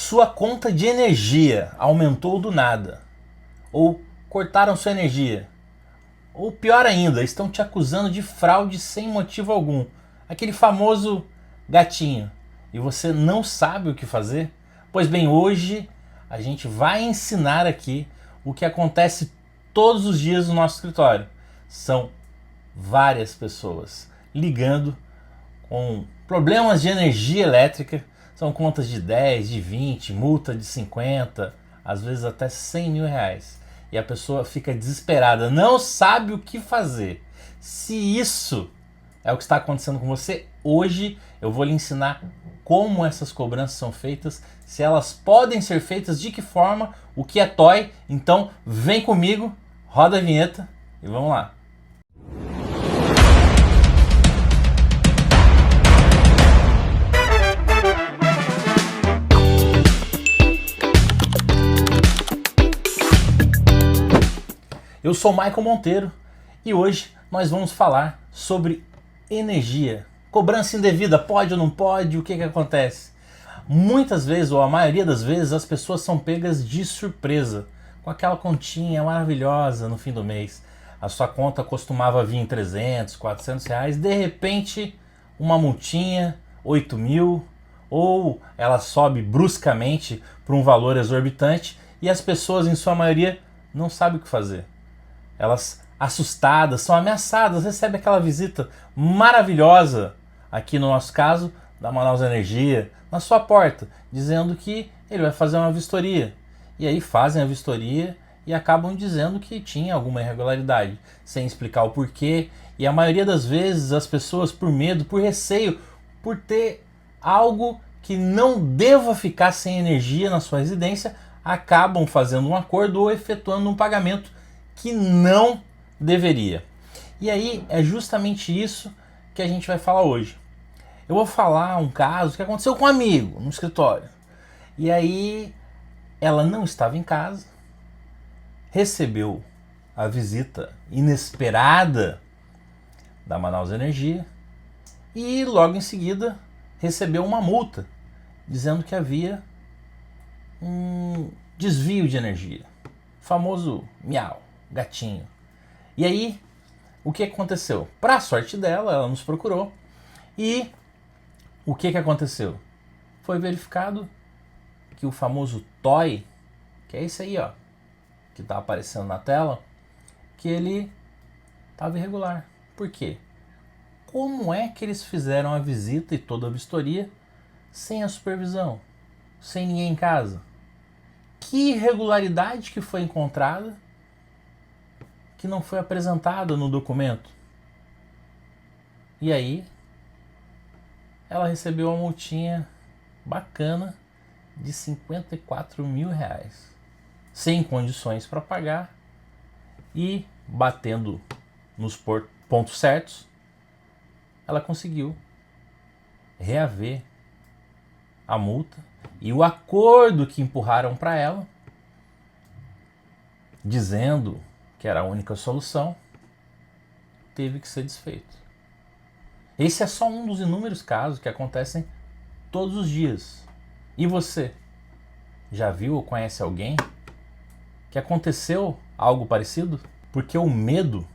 Sua conta de energia aumentou do nada. Ou cortaram sua energia. Ou pior ainda, estão te acusando de fraude sem motivo algum. Aquele famoso gatinho. E você não sabe o que fazer? Pois bem, hoje a gente vai ensinar aqui o que acontece todos os dias no nosso escritório. São várias pessoas ligando com problemas de energia elétrica. São contas de 10, de 20, multa de 50, às vezes até 100 mil reais. E a pessoa fica desesperada, não sabe o que fazer. Se isso é o que está acontecendo com você, hoje eu vou lhe ensinar como essas cobranças são feitas, se elas podem ser feitas, de que forma, o que é TOI. Então vem comigo, roda a vinheta e vamos lá. Eu sou Michael Monteiro e hoje nós vamos falar sobre energia. Cobrança indevida, pode ou não pode? O que acontece? Muitas vezes, ou a maioria das vezes, as pessoas são pegas de surpresa com aquela continha maravilhosa no fim do mês. A sua conta costumava vir em 300, 400 reais, de repente uma multinha, 8 mil, ou ela sobe bruscamente para um valor exorbitante e as pessoas, em sua maioria, não sabem o que fazer. Elas, assustadas, são ameaçadas, recebem aquela visita maravilhosa, aqui no nosso caso, da Manaus Energia, na sua porta, dizendo que ele vai fazer uma vistoria. E aí fazem a vistoria e acabam dizendo que tinha alguma irregularidade, sem explicar o porquê. E a maioria das vezes as pessoas, por medo, por receio, por ter algo que não deva ficar sem energia na sua residência, acabam fazendo um acordo ou efetuando um pagamento que não deveria. E aí é justamente isso que a gente vai falar hoje. Eu vou falar um caso que aconteceu com um amigo no escritório. E aí ela não estava em casa, recebeu a visita inesperada da Manaus Energia e logo em seguida recebeu uma multa dizendo que havia um desvio de energia, famoso miau, gatinho. E aí, o que aconteceu? Para a sorte dela, ela nos procurou e o que aconteceu? Foi verificado que o famoso TOI, que é esse aí, ó, que está aparecendo na tela, que ele estava irregular. Por quê? Como é que eles fizeram a visita e toda a vistoria sem a supervisão, sem ninguém em casa? Que irregularidade que foi encontrada que não foi apresentada no documento? E aí ela recebeu uma multinha bacana de 54 mil reais, sem condições para pagar, e batendo nos pontos certos, ela conseguiu reaver a multa e o acordo que empurraram para ela, dizendo que era a única solução, teve que ser desfeito. Esse é só um dos inúmeros casos que acontecem todos os dias. E você já viu ou conhece alguém que aconteceu algo parecido? Porque o medo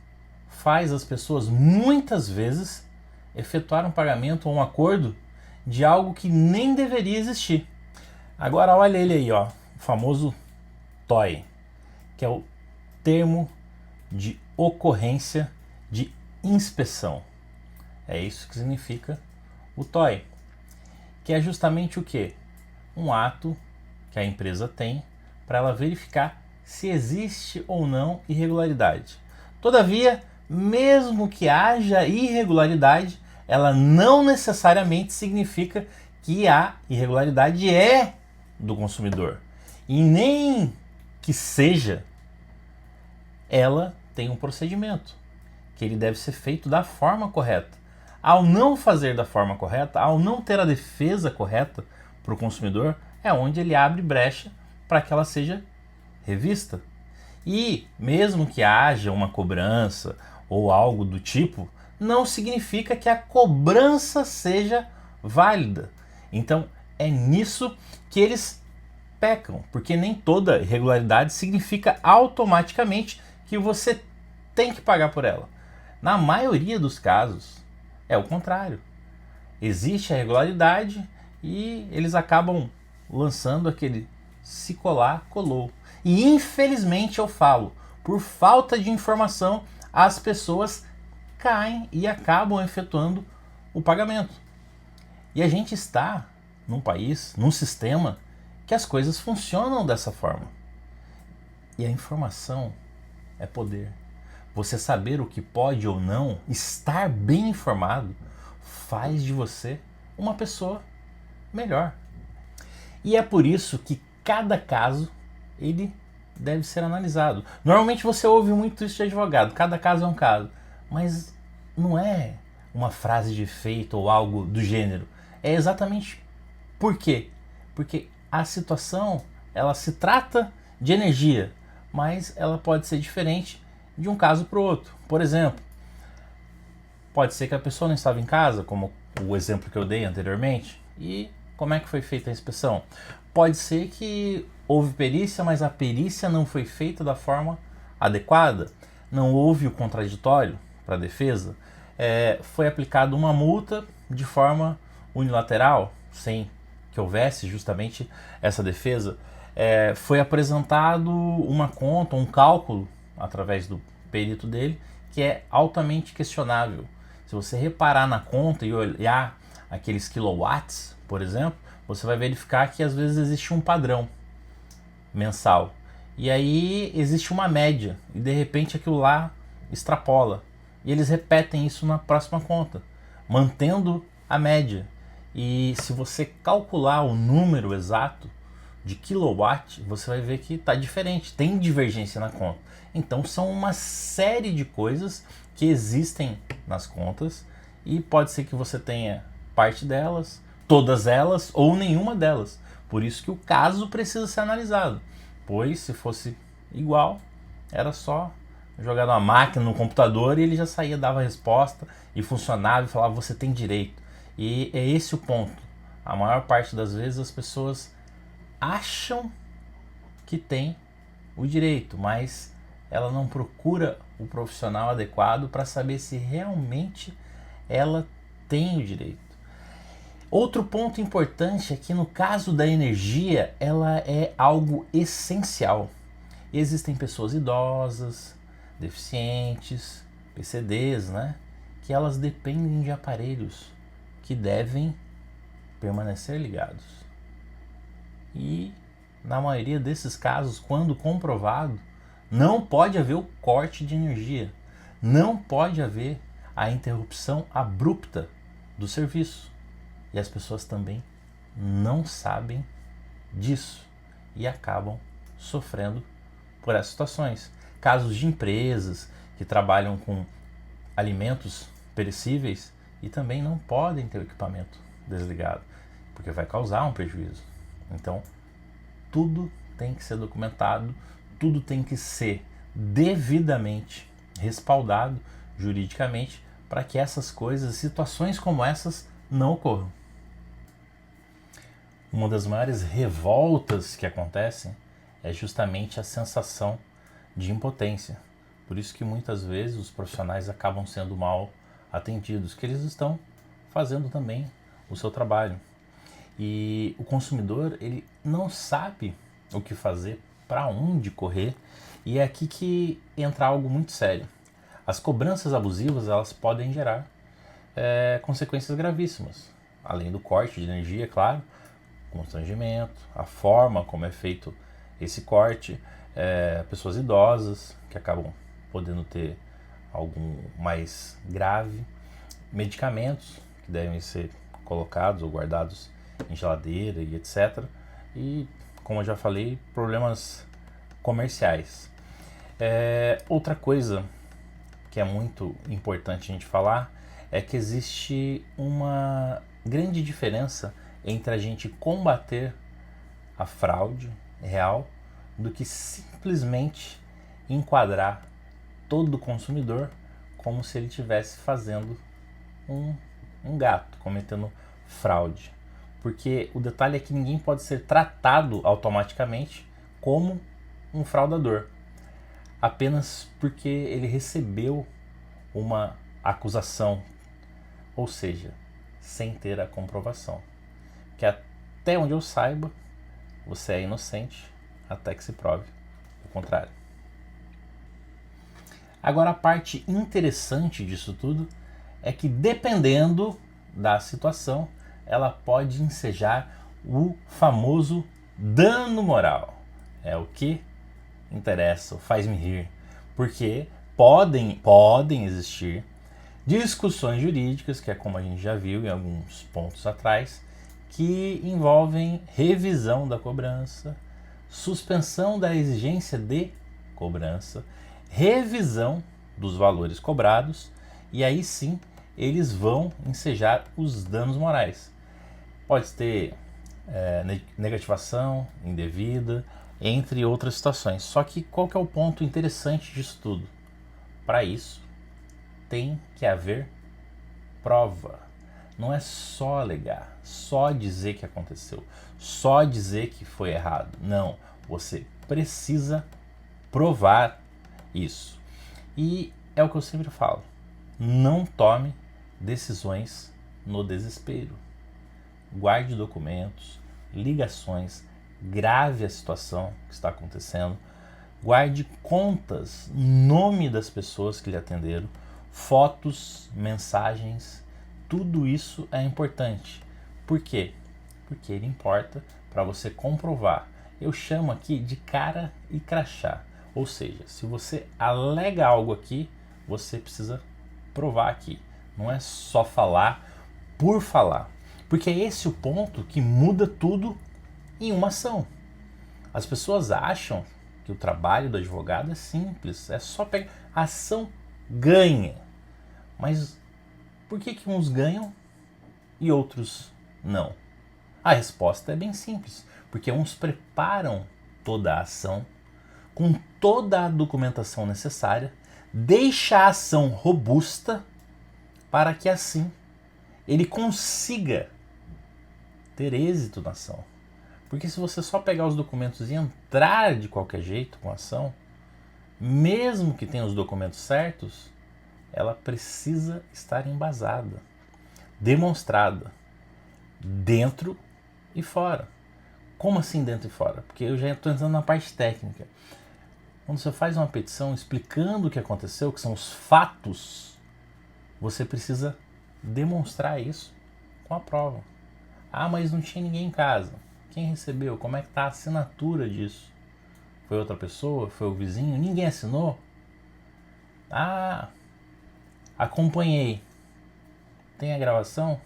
faz as pessoas muitas vezes efetuar um pagamento ou um acordo de algo que nem deveria existir. Agora olha ele aí, ó, o famoso TOI, que é o termo de ocorrência de inspeção. É isso que significa o TOI, que é justamente o quê? Um ato que a empresa tem para ela verificar se existe ou não irregularidade. Todavia, mesmo que haja irregularidade, ela não necessariamente significa que a irregularidade é do consumidor. E nem que seja, ela tem um procedimento que ele deve ser feito da forma correta. Ao não fazer da forma correta, ao não ter a defesa correta para o consumidor, é onde ele abre brecha para que ela seja revista. E mesmo que haja uma cobrança ou algo do tipo, não significa que a cobrança seja válida. Então é nisso que eles pecam, porque nem toda irregularidade significa automaticamente que você tem que pagar por ela. Na maioria dos casos, é o contrário. Existe a irregularidade e eles acabam lançando aquele se colar, colou. E infelizmente eu falo, por falta de informação, as pessoas caem e acabam efetuando o pagamento. E a gente está num país, num sistema, que as coisas funcionam dessa forma. E a informação é poder. Você saber o que pode ou não, estar bem informado, faz de você uma pessoa melhor. E é por isso que cada caso ele deve ser analisado. Normalmente você ouve muito isso de advogado, cada caso é um caso, mas não é uma frase de efeito ou algo do gênero. É exatamente por quê? Porque a situação, ela se trata de energia, mas ela pode ser diferente de um caso para o outro. Por exemplo, pode ser que a pessoa não estava em casa, como o exemplo que eu dei anteriormente, e como é que foi feita a inspeção? Pode ser que houve perícia, mas a perícia não foi feita da forma adequada, não houve o contraditório para a defesa, foi aplicada uma multa de forma unilateral, sem que houvesse justamente essa defesa, foi apresentado uma conta, um cálculo, através do perito dele, que é altamente questionável. Se você reparar na conta e olhar aqueles quilowatts, por exemplo, você vai verificar que às vezes existe um padrão mensal. E aí existe uma média, e de repente aquilo lá extrapola. E eles repetem isso na próxima conta, mantendo a média. E se você calcular o número exato de kilowatt, você vai ver que está diferente, tem divergência na conta. Então são uma série de coisas que existem nas contas e pode ser que você tenha parte delas, todas elas ou nenhuma delas. Por isso que o caso precisa ser analisado, pois se fosse igual, era só jogar uma máquina no computador e ele já saía, dava a resposta e funcionava e falava você tem direito. E é esse o ponto. A maior parte das vezes as pessoas acham que tem o direito, mas ela não procura o profissional adequado para saber se realmente ela tem o direito. Outro ponto importante é que no caso da energia, ela é algo essencial. Existem pessoas idosas, deficientes, PCDs, né? Que elas dependem de aparelhos que devem permanecer ligados. E na maioria desses casos, quando comprovado, não pode haver o corte de energia, não pode haver a interrupção abrupta do serviço. E as pessoas também não sabem disso e acabam sofrendo por essas situações. Casos de empresas que trabalham com alimentos perecíveis e também não podem ter o equipamento desligado, porque vai causar um prejuízo. Então, tudo tem que ser documentado, tudo tem que ser devidamente respaldado juridicamente para que essas coisas, situações como essas, não ocorram. Uma das maiores revoltas que acontecem é justamente a sensação de impotência. Por isso que muitas vezes os profissionais acabam sendo mal atendidos, que eles estão fazendo também o seu trabalho. E o consumidor, ele não sabe o que fazer, para onde correr, e é aqui que entra algo muito sério. As cobranças abusivas, elas podem gerar consequências gravíssimas, além do corte de energia, claro, constrangimento, a forma como é feito esse corte, pessoas idosas que acabam podendo ter algum mais grave, medicamentos que devem ser colocados ou guardados em geladeira e etc. E, como eu já falei, problemas comerciais. Outra coisa que é muito importante a gente falar é que existe uma grande diferença entre a gente combater a fraude real do que simplesmente enquadrar todo consumidor como se ele estivesse fazendo um gato, cometendo fraude. Porque o detalhe é que ninguém pode ser tratado automaticamente como um fraudador, apenas porque ele recebeu uma acusação, ou seja, sem ter a comprovação. Que até onde eu saiba, você é inocente até que se prove o contrário. Agora, a parte interessante disso tudo é que, dependendo da situação, ela pode ensejar o famoso dano moral. É o que interessa, faz-me rir, porque podem existir discussões jurídicas, que é como a gente já viu em alguns pontos atrás, que envolvem revisão da cobrança, suspensão da exigência de cobrança, revisão dos valores cobrados, e aí sim eles vão ensejar os danos morais. Pode ter negativação indevida, entre outras situações. Só que qual que é o ponto interessante disso tudo? Para isso, tem que haver prova. Não é só alegar, só dizer que aconteceu, só dizer que foi errado. Não, você precisa provar isso. E é o que eu sempre falo, não tome decisões no desespero. Guarde documentos, ligações, grave a situação que está acontecendo, guarde contas, nome das pessoas que lhe atenderam, fotos, mensagens, tudo isso é importante. Por quê? Porque ele importa para você comprovar. Eu chamo aqui de cara e crachá. Ou seja, se você alega algo aqui, você precisa provar aqui. Não é só falar por falar. Porque é esse o ponto que muda tudo em uma ação. As pessoas acham que o trabalho do advogado é simples, é só pegar. A ação ganha. Mas por que uns ganham e outros não? A resposta é bem simples, porque uns preparam toda a ação com toda a documentação necessária, deixa a ação robusta para que assim ele consiga ter êxito na ação. Porque se você só pegar os documentos e entrar de qualquer jeito com a ação, mesmo que tenha os documentos certos, ela precisa estar embasada, demonstrada, dentro e fora. Como assim dentro e fora? Porque eu já estou entrando na parte técnica. Quando você faz uma petição explicando o que aconteceu, que são os fatos, você precisa demonstrar isso com a prova. Ah, mas não tinha ninguém em casa. Quem recebeu? Como é que está a assinatura disso? Foi outra pessoa? Foi o vizinho? Ninguém assinou? Ah, acompanhei. Tem a gravação?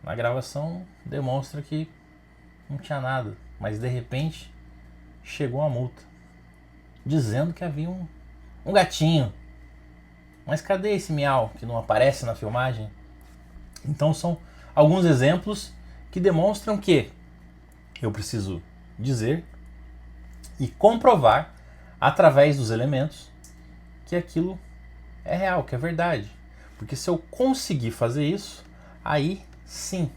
Na gravação demonstra que não tinha nada, mas de repente chegou a multa, dizendo que havia um gatinho. Mas cadê esse miau que não aparece na filmagem? Então são alguns exemplos que demonstram que eu preciso dizer e comprovar através dos elementos que aquilo é real, que é verdade. Porque se eu conseguir fazer isso, aí sim.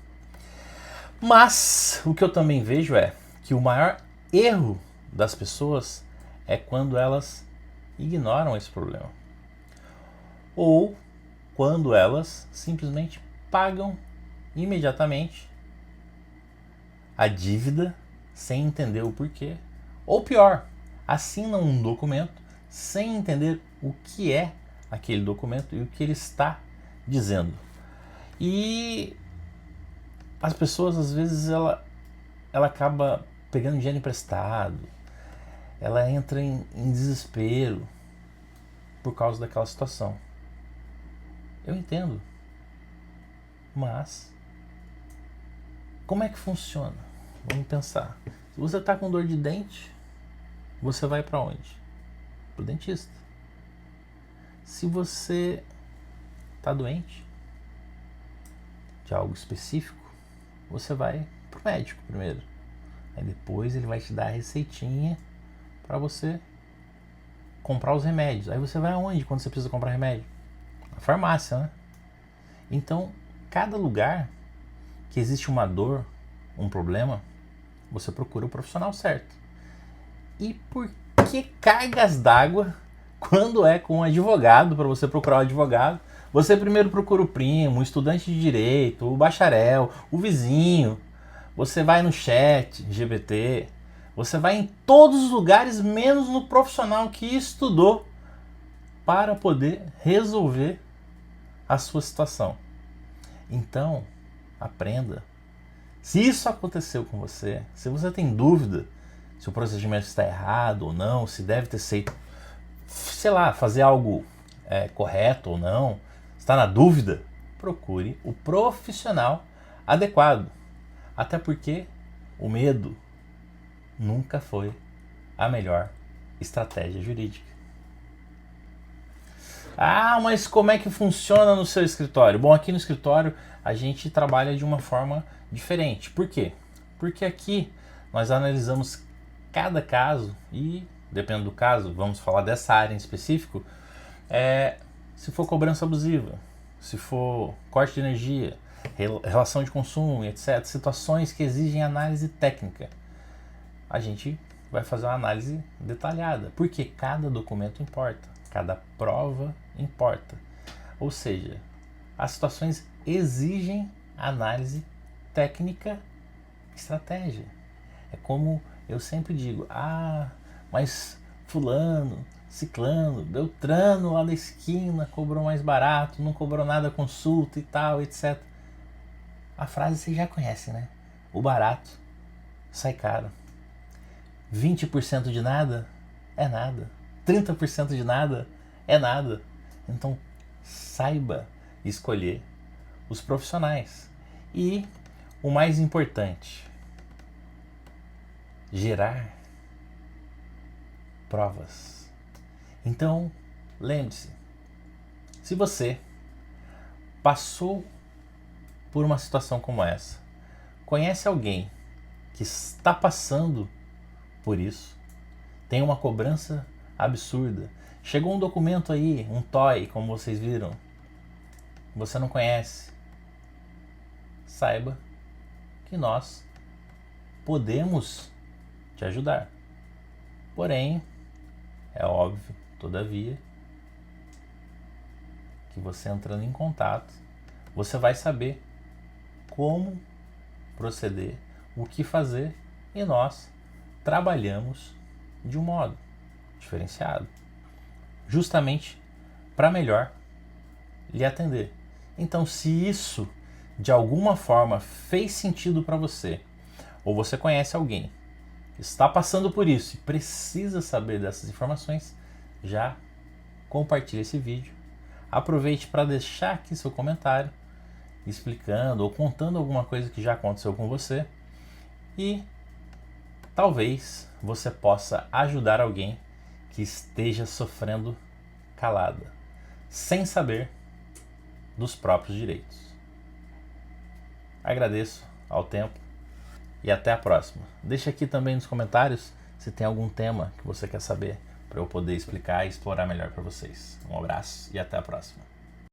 Mas o que eu também vejo é que o maior erro das pessoas é quando elas ignoram esse problema. Ou quando elas simplesmente pagam imediatamente a dívida sem entender o porquê. Ou pior, assinam um documento sem entender o que é aquele documento e o que ele está dizendo. E as pessoas, às vezes, ela acaba pegando dinheiro emprestado, ela entra em desespero por causa daquela situação. Eu entendo, mas como é que funciona? Vamos pensar. Se você está com dor de dente, você vai para onde? Para o dentista. Se você está doente de algo específico, você vai pro médico primeiro. Aí depois ele vai te dar a receitinha para você comprar os remédios. Aí você vai aonde quando você precisa comprar remédio? Na farmácia, né? Então, cada lugar que existe uma dor, um problema, você procura o profissional certo. E por que cargas d'água quando é com um advogado, para você procurar um advogado? Você primeiro procura o primo, o estudante de direito, o bacharel, o vizinho. Você vai no chat, GPT. Você vai em todos os lugares, menos no profissional que estudou para poder resolver a sua situação. Então, aprenda. Se isso aconteceu com você, se você tem dúvida se o procedimento está errado ou não, se deve ter sido, sei lá, fazer algo correto ou não, está na dúvida, procure o profissional adequado. Até porque o medo nunca foi a melhor estratégia jurídica. Ah, mas como é que funciona no seu escritório? Bom, aqui no escritório a gente trabalha de uma forma diferente. Por quê? Porque aqui nós analisamos cada caso e, dependendo do caso, vamos falar dessa área em específico, se for cobrança abusiva, se for corte de energia, relação de consumo, etc., situações que exigem análise técnica, a gente vai fazer uma análise detalhada, porque cada documento importa, cada prova importa. Ou seja, as situações exigem análise técnica, estratégia. É como eu sempre digo, mas fulano, ciclano, beltrano lá da esquina cobrou mais barato, não cobrou nada consulta e tal, etc. A frase você já conhece, né? O barato sai caro. 20% de nada é nada. 30% de nada é nada. Então, saiba escolher os profissionais. E o mais importante, gerar provas. Então, lembre-se, se você passou por uma situação como essa, conhece alguém que está passando por isso, tem uma cobrança absurda, chegou um documento aí, um TOI, como vocês viram, você não conhece, saiba que nós podemos te ajudar. Porém, é óbvio, todavia, que você entrando em contato, você vai saber como proceder, o que fazer, e nós trabalhamos de um modo diferenciado, justamente para melhor lhe atender. Então, se isso de alguma forma fez sentido para você, ou você conhece alguém que está passando por isso e precisa saber dessas informações, já compartilhe esse vídeo. Aproveite para deixar aqui seu comentário explicando ou contando alguma coisa que já aconteceu com você, e talvez você possa ajudar alguém que esteja sofrendo calada, sem saber dos próprios direitos. Agradeço ao tempo e até a próxima. Deixa aqui também nos comentários se tem algum tema que você quer saber para eu poder explicar e explorar melhor para vocês. Um abraço e até a próxima.